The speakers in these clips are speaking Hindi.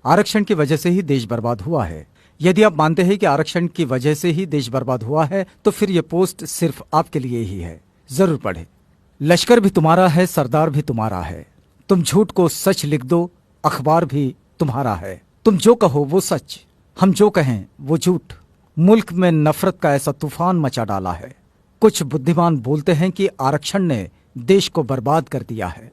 आरक्षण की वजह से ही देश बर्बाद हुआ है। यदि आप मानते हैं कि आरक्षण की वजह से ही देश बर्बाद हुआ है तो फिर यह पोस्ट सिर्फ आपके लिए ही है। जरूर पढ़े। लश्कर भी तुम्हारा है, सरदार भी तुम्हारा है। तुम झूठ को सच लिख दो, अखबार भी तुम्हारा है। तुम जो कहो वो सच, हम जो कहें वो झूठ। मुल्क में नफरत का ऐसा तूफान मचा डाला है। कुछ बुद्धिमान बोलते हैं कि आरक्षण ने देश को बर्बाद कर दिया है।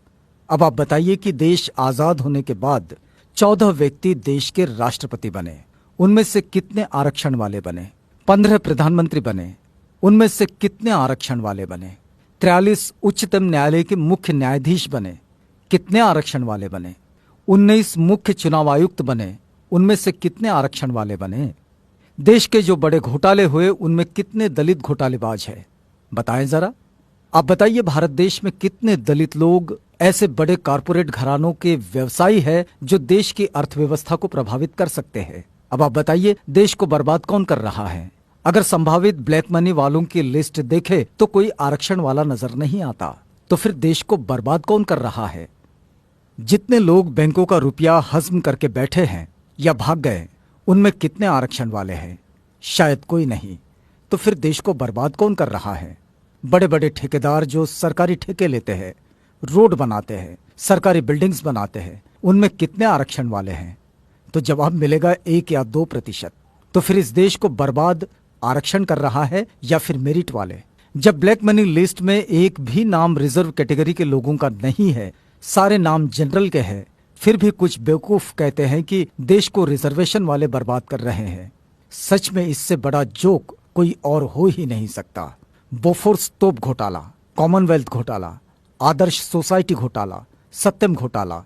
अब आप बताइए कि देश आजाद होने के बाद 14 व्यक्ति देश के राष्ट्रपति बने, उनमें से कितने आरक्षण वाले बने? 15 प्रधानमंत्री बने, उनमें से कितने आरक्षण वाले बने? 43 उच्चतम न्यायालय के मुख्य न्यायाधीश बने, कितने आरक्षण वाले बने? 19 मुख्य चुनाव आयुक्त बने, उनमें से कितने आरक्षण वाले बने? देश के जो बड़े घोटाले हुए उनमें कितने दलित घोटालेबाज हैं? बताएं जरा। आप बताइए भारत देश में कितने दलित लोग ऐसे बड़े कारपोरेट घरानों के व्यवसायी हैं जो देश की अर्थव्यवस्था को प्रभावित कर सकते हैं? अब आप बताइए देश को बर्बाद कौन कर रहा है? अगर संभावित ब्लैक मनी वालों की लिस्ट देखे तो कोई आरक्षण वाला नजर नहीं आता। तो फिर देश को बर्बाद कौन कर रहा है? जितने लोग बैंकों का रुपया हजम करके बैठे हैं या भाग गए, उनमें कितने आरक्षण वाले हैं? शायद कोई नहीं। तो फिर देश को बर्बाद कौन कर रहा है? बड़े बड़े ठेकेदार जो सरकारी ठेके लेते हैं, रोड बनाते हैं, सरकारी बिल्डिंग्स बनाते हैं, उनमें कितने आरक्षण वाले हैं? तो जवाब मिलेगा 1 या 2%। तो फिर इस देश को बर्बाद आरक्षण कर रहा है या फिर मेरिट वाले? जब ब्लैक मनी लिस्ट में एक भी नाम रिजर्व कैटेगरी के लोगों का नहीं है, सारे नाम जनरल के हैं, फिर भी कुछ बेवकूफ कहते हैं कि देश को रिजर्वेशन वाले बर्बाद कर रहे हैं। सच में इससे बड़ा जोक कोई और हो ही नहीं सकता। बोफोर्स तोप घोटाला, कॉमनवेल्थ घोटाला, आदर्श सोसाइटी घोटाला, सत्यम घोटाला,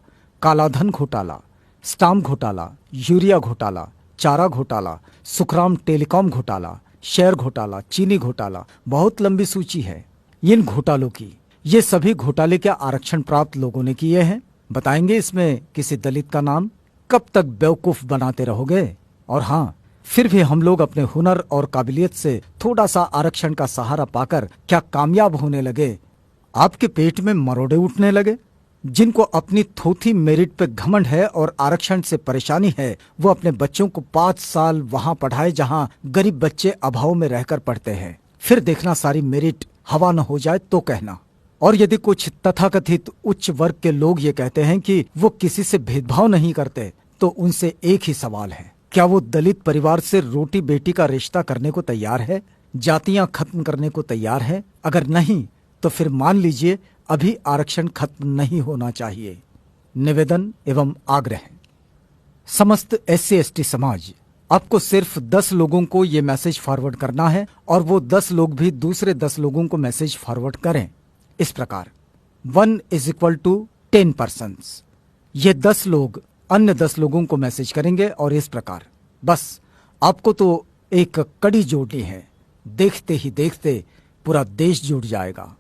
कालाधन घोटाला, स्टाम्प घोटाला, यूरिया घोटाला, चारा घोटाला, सुखराम टेलीकॉम घोटाला, शेयर घोटाला, चीनी घोटाला, बहुत लंबी सूची है इन घोटालों की। ये सभी घोटाले क्या आरक्षण प्राप्त लोगों ने किए हैं? बताएंगे इसमें किसी दलित का नाम? कब तक बेवकूफ बनाते रहोगे? और हाँ, फिर भी हम लोग अपने हुनर और काबिलियत से थोड़ा सा आरक्षण का सहारा पाकर क्या कामयाब होने लगे? आपके पेट में मरोड़े उठने लगे? जिनको अपनी थोथी मेरिट पे घमंड है और आरक्षण से परेशानी है, वो अपने बच्चों को 5 साल वहां पढ़ाए जहां गरीब बच्चे अभाव में रहकर पढ़ते हैं। फिर देखना सारी मेरिट हवा न हो जाए तो कहना। और यदि कुछ तथाकथित उच्च वर्ग के लोग ये कहते हैं कि वो किसी से भेदभाव नहीं करते, तो उनसे एक ही सवाल है, क्या वो दलित परिवार से रोटी बेटी का रिश्ता करने को तैयार है? जातियां खत्म करने को तैयार है? अगर नहीं तो फिर मान लीजिए अभी आरक्षण खत्म नहीं होना चाहिए। निवेदन एवं आग्रह। समस्त SC/ST समाज, आपको सिर्फ 10 लोगों को ये मैसेज फॉरवर्ड करना है और वो 10 लोग भी दूसरे 10 लोगों को मैसेज फॉरवर्ड करें इस प्रकार। 1 = 10 persons। ये 10 लोग अन्य 10 लोगों को मैसेज करेंगे और इस प्रकार। बस आपको तो एक कड़ी जोड़नी है, देखते ही देखते पूरा देश जुड़ जाएगा।